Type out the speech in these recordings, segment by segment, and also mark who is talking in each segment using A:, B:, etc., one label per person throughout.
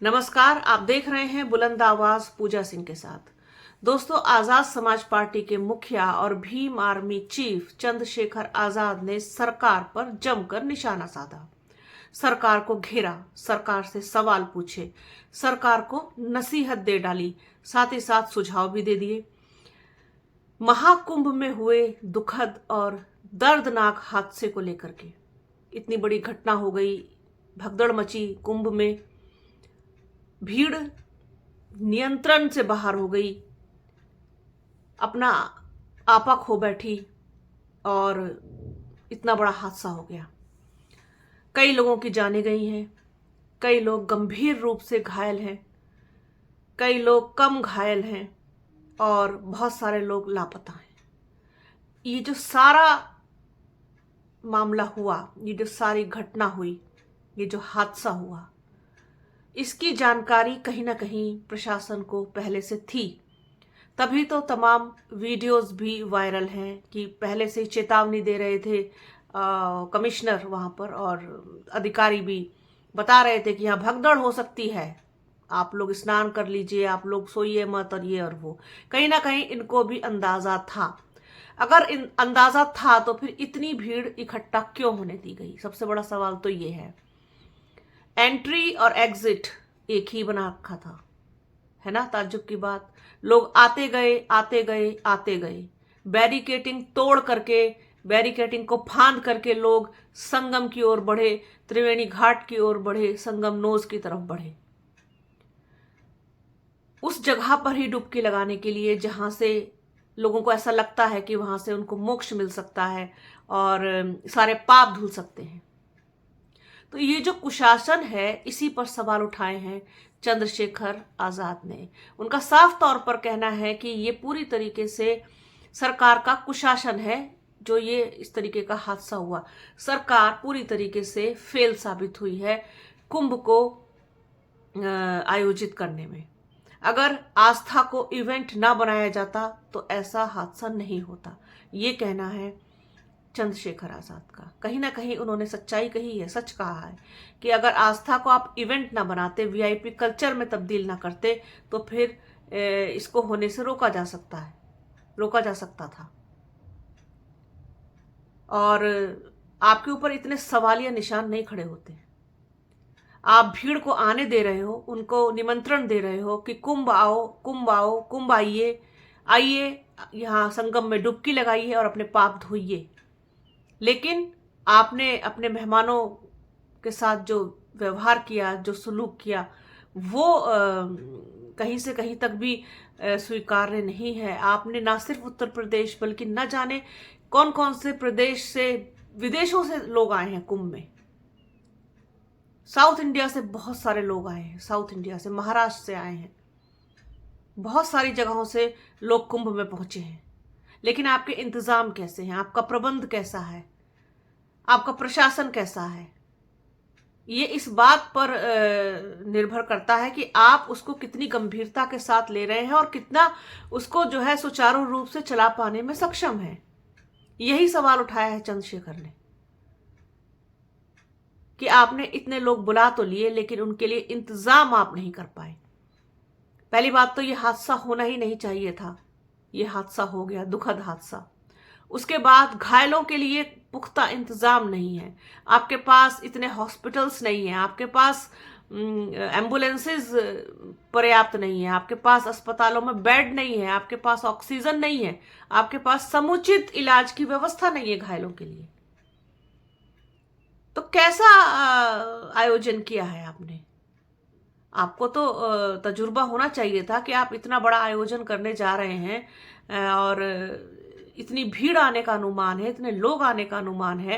A: नमस्कार, आप देख रहे हैं बुलंद आवाज पूजा सिंह के साथ। दोस्तों, आजाद समाज पार्टी के मुखिया और भीम आर्मी चीफ चंद्रशेखर आजाद ने सरकार पर जमकर निशाना साधा। सरकार को घेरा, सरकार से सवाल पूछे, सरकार को नसीहत दे डाली, साथ ही साथ सुझाव भी दे दिए। महाकुंभ में हुए दुखद और दर्दनाक हादसे को लेकर के इतनी बड़ी घटना हो गई, भगदड़ मची कुंभ में, भीड़ नियंत्रण से बाहर हो गई, अपना आपा खो बैठी और इतना बड़ा हादसा हो गया। कई लोगों की जानें गई हैं, कई लोग गंभीर रूप से घायल हैं, कई लोग कम घायल हैं और बहुत सारे लोग लापता हैं। ये जो सारा मामला हुआ, ये जो सारी घटना हुई, ये जो हादसा हुआ, इसकी जानकारी कहीं ना कहीं प्रशासन को पहले से थी। तभी तो तमाम वीडियोस भी वायरल हैं कि पहले से चेतावनी दे रहे थे कमिश्नर वहां पर, और अधिकारी भी बता रहे थे कि यहाँ भगदड़ हो सकती है, आप लोग स्नान कर लीजिए, आप लोग सोइए मत, और ये और वो। कहीं ना कहीं इनको भी अंदाजा था। अगर अंदाजा था तो फिर इतनी भीड़ इकट्ठा क्यों होने दी गई? सबसे बड़ा सवाल तो ये है। एंट्री और एग्जिट एक ही बना रखा था, है ना? ताज्जुब की बात। लोग आते गए आते गए आते गए, बैरिकेटिंग तोड़ करके, बैरिकेटिंग को फांद करके लोग संगम की ओर बढ़े, त्रिवेणी घाट की ओर बढ़े, संगम नोज की तरफ बढ़े, उस जगह पर ही डुबकी लगाने के लिए जहां से लोगों को ऐसा लगता है कि वहां से उनको मोक्ष मिल सकता है और सारे पाप धुल सकते हैं। तो ये जो कुशासन है, इसी पर सवाल उठाए हैं चंद्रशेखर आजाद ने। उनका साफ तौर पर कहना है कि ये पूरी तरीके से सरकार का कुशासन है, जो ये इस तरीके का हादसा हुआ। सरकार पूरी तरीके से फेल साबित हुई है कुंभ को आयोजित करने में। अगर आस्था को इवेंट ना बनाया जाता तो ऐसा हादसा नहीं होता, ये कहना है चंद्रशेखर आजाद का। कहीं ना कहीं उन्होंने सच्चाई कही है, सच कहा है कि अगर आस्था को आप इवेंट ना बनाते, वीआईपी कल्चर में तब्दील ना करते, तो फिर इसको होने से रोका जा सकता था। और आपके ऊपर इतने सवालिया निशान नहीं खड़े होते। आप भीड़ को आने दे रहे हो, उनको निमंत्रण दे रहे हो कि कुंभ आओ, कुंभ आओ, कुंभ आइए, आइए यहाँ संगम में डुबकी लगाइए और अपने पाप धोइए। लेकिन आपने अपने मेहमानों के साथ जो व्यवहार किया, जो सलूक किया, वो कहीं से कहीं तक भी स्वीकार्य नहीं है। आपने ना सिर्फ उत्तर प्रदेश बल्कि न जाने कौन कौन से प्रदेश से, विदेशों से लोग आए हैं कुंभ में। साउथ इंडिया से बहुत सारे लोग आए हैं, साउथ इंडिया से, महाराष्ट्र से आए हैं, बहुत सारी जगहों से लोग कुंभ में पहुंचे हैं। लेकिन आपके इंतजाम कैसे हैं? आपका प्रबंध कैसा है? आपका प्रशासन कैसा है? ये इस बात पर निर्भर करता है कि आप उसको कितनी गंभीरता के साथ ले रहे हैं और कितना उसको जो है सुचारू रूप से चला पाने में सक्षम है। यही सवाल उठाया है चंद्रशेखर ने कि आपने इतने लोग बुला तो लिए, लेकिन उनके लिए इंतजाम आप नहीं कर पाए। पहली बात तो ये हादसा होना ही नहीं चाहिए था, ये हादसा हो गया, दुखद हादसा। उसके बाद घायलों के लिए पुख्ता इंतजाम नहीं है, आपके पास इतने हॉस्पिटल्स नहीं है, आपके पास एम्बुलेंसेज पर्याप्त नहीं है, आपके पास अस्पतालों में बेड नहीं है, आपके पास ऑक्सीजन नहीं है, आपके पास समुचित इलाज की व्यवस्था नहीं है घायलों के लिए। तो कैसा आयोजन किया है आपने? आपको तो तजुर्बा होना चाहिए था कि आप इतना बड़ा आयोजन करने जा रहे हैं और इतनी भीड़ आने का अनुमान है, इतने लोग आने का अनुमान है,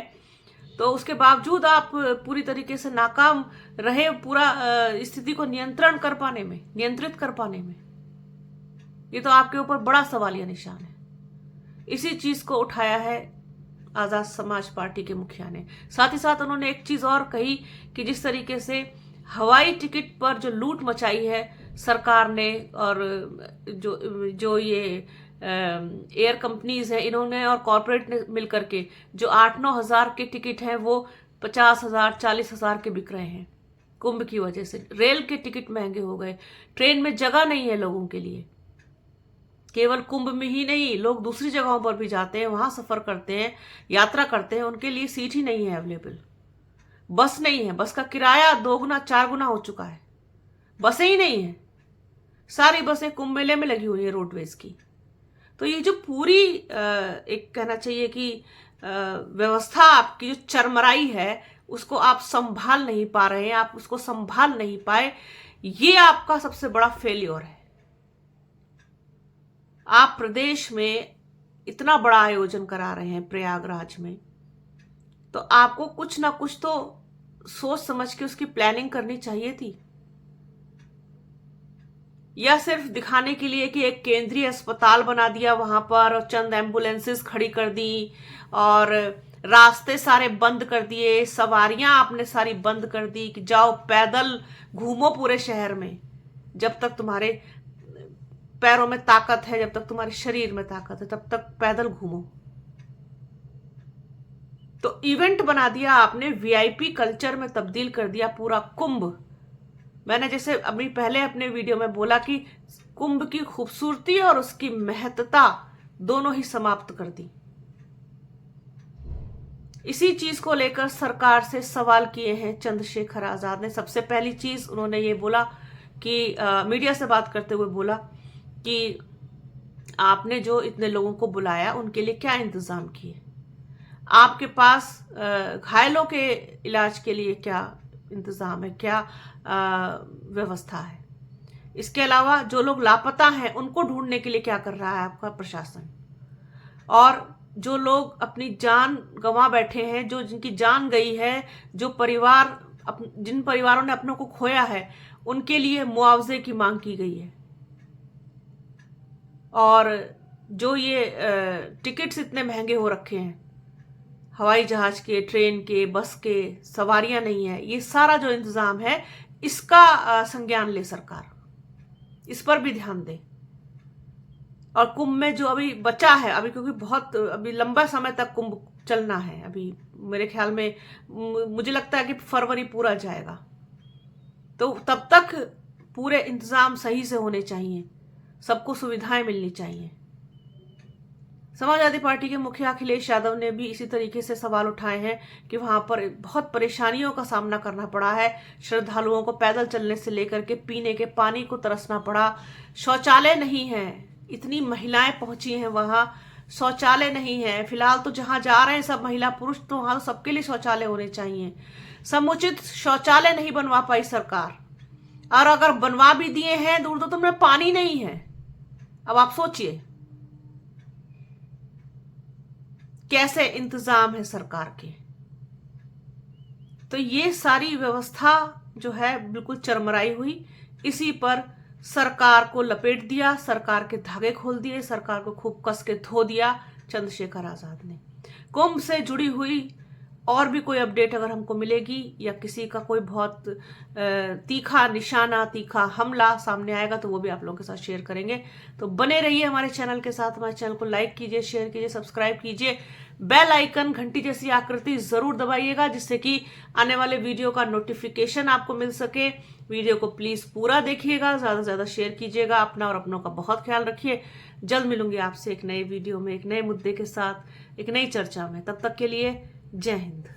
A: तो उसके बावजूद आप पूरी तरीके से नाकाम रहे पूरा स्थिति को नियंत्रित कर पाने में। ये तो आपके ऊपर बड़ा सवालिया निशान है। इसी चीज को उठाया है आजाद समाज पार्टी के मुखिया ने। साथ ही साथ उन्होंने एक चीज और कही कि जिस तरीके से हवाई टिकट पर जो लूट मचाई है सरकार ने, और जो ये एयर कंपनीज हैं, इन्होंने और कॉरपोरेट ने मिलकर के जो 8-9 हज़ार के टिकट हैं वो 50,000 40,000 के बिक रहे हैं। कुंभ की वजह से रेल के टिकट महंगे हो गए, ट्रेन में जगह नहीं है लोगों के लिए। केवल कुंभ में ही नहीं, लोग दूसरी जगहों पर भी जाते हैं, वहां सफर करते हैं, यात्रा करते हैं, उनके लिए सीट ही नहीं है अवेलेबल। बस नहीं है, बस का किराया 2 गुना 4 गुना हो चुका है, बसें ही नहीं है। सारी बसें कुंभ मेले में लगी हुई है रोडवेज की। तो ये जो पूरी एक कहना चाहिए कि व्यवस्था आपकी जो चरमराई है, उसको आप संभाल नहीं पा रहे हैं, आप उसको संभाल नहीं पाए, ये आपका सबसे बड़ा फेल्योर है। आप प्रदेश में इतना बड़ा आयोजन करा रहे हैं प्रयागराज में, तो आपको कुछ ना कुछ तो सोच समझ के उसकी प्लानिंग करनी चाहिए थी। या सिर्फ दिखाने के लिए कि एक केंद्रीय अस्पताल बना दिया वहां पर और चंद एम्बुलेंसेस खड़ी कर दी और रास्ते सारे बंद कर दिए, सवारियां आपने सारी बंद कर दी कि जाओ पैदल घूमो पूरे शहर में, जब तक तुम्हारे पैरों में ताकत है, जब तक तुम्हारे शरीर में ताकत है, तब तक पैदल घूमो। तो इवेंट बना दिया आपने, वीआईपी कल्चर में तब्दील कर दिया पूरा कुंभ। मैंने जैसे अभी पहले अपने वीडियो में बोला कि कुंभ की खूबसूरती और उसकी महत्ता दोनों ही समाप्त कर दी। इसी चीज को लेकर सरकार से सवाल किए हैं चंद्रशेखर आजाद ने। सबसे पहली चीज उन्होंने ये बोला कि मीडिया से बात करते हुए बोला कि आपने जो इतने लोगों को बुलाया उनके लिए क्या इंतजाम किए, आपके पास घायलों के इलाज के लिए क्या इंतजाम है, क्या व्यवस्था है, इसके अलावा जो लोग लापता हैं उनको ढूंढने के लिए क्या कर रहा है आपका प्रशासन, और जो लोग अपनी जान गंवा बैठे हैं, जो जिनकी जान गई है, जो परिवार जिन परिवारों ने अपनों को खोया है, उनके लिए मुआवजे की मांग की गई है। और जो ये टिकट्स इतने महंगे हो रखे हैं, हवाई जहाज के, ट्रेन के, बस के, सवारियां नहीं है, ये सारा जो इंतजाम है इसका संज्ञान ले सरकार, इस पर भी ध्यान दे। और कुंभ में जो अभी बचा है, अभी क्योंकि बहुत अभी लंबा समय तक कुंभ चलना है, अभी मेरे ख्याल में मुझे लगता है कि फरवरी पूरा जाएगा, तो तब तक पूरे इंतजाम सही से होने चाहिए, सबको सुविधाएं मिलनी चाहिए। समाजवादी पार्टी के मुखिया अखिलेश यादव ने भी इसी तरीके से सवाल उठाए हैं कि वहां पर बहुत परेशानियों का सामना करना पड़ा है, श्रद्धालुओं को पैदल चलने से लेकर के पीने के पानी को तरसना पड़ा, शौचालय नहीं है, इतनी महिलाएं पहुंची हैं वहां, शौचालय नहीं है। फिलहाल तो जहां जा रहे हैं सब महिला पुरुष, तो वहां तो सबके लिए शौचालय होने चाहिए। समुचित शौचालय नहीं बनवा पाई सरकार, और अगर बनवा भी दिए हैं दूर तो में पानी नहीं है। अब आप सोचिए कैसे इंतजाम है सरकार के। तो ये सारी व्यवस्था जो है बिल्कुल चरमराई हुई, इसी पर सरकार को लपेट दिया, सरकार के धागे खोल दिए, सरकार को खूब कस के धो दिया चंद्रशेखर आजाद ने। कुंभ से जुड़ी हुई और भी कोई अपडेट अगर हमको मिलेगी या किसी का कोई बहुत तीखा निशाना, तीखा हमला सामने आएगा तो वो भी आप लोगों के साथ शेयर करेंगे। तो बने रहिए हमारे चैनल के साथ, हमारे चैनल को लाइक कीजिए, शेयर कीजिए, सब्सक्राइब कीजिए, बेल आइकन घंटी जैसी आकृति जरूर दबाइएगा जिससे कि आने वाले वीडियो का नोटिफिकेशन आपको मिल सके। वीडियो को प्लीज पूरा देखिएगा, ज्यादा से ज्यादा शेयर कीजिएगा, अपना और अपनों का बहुत ख्याल रखिए। जल्द मिलूंगी आपसे एक नए वीडियो में, एक नए मुद्दे के साथ, एक नई चर्चा में। तब तक के लिए जय हिंद।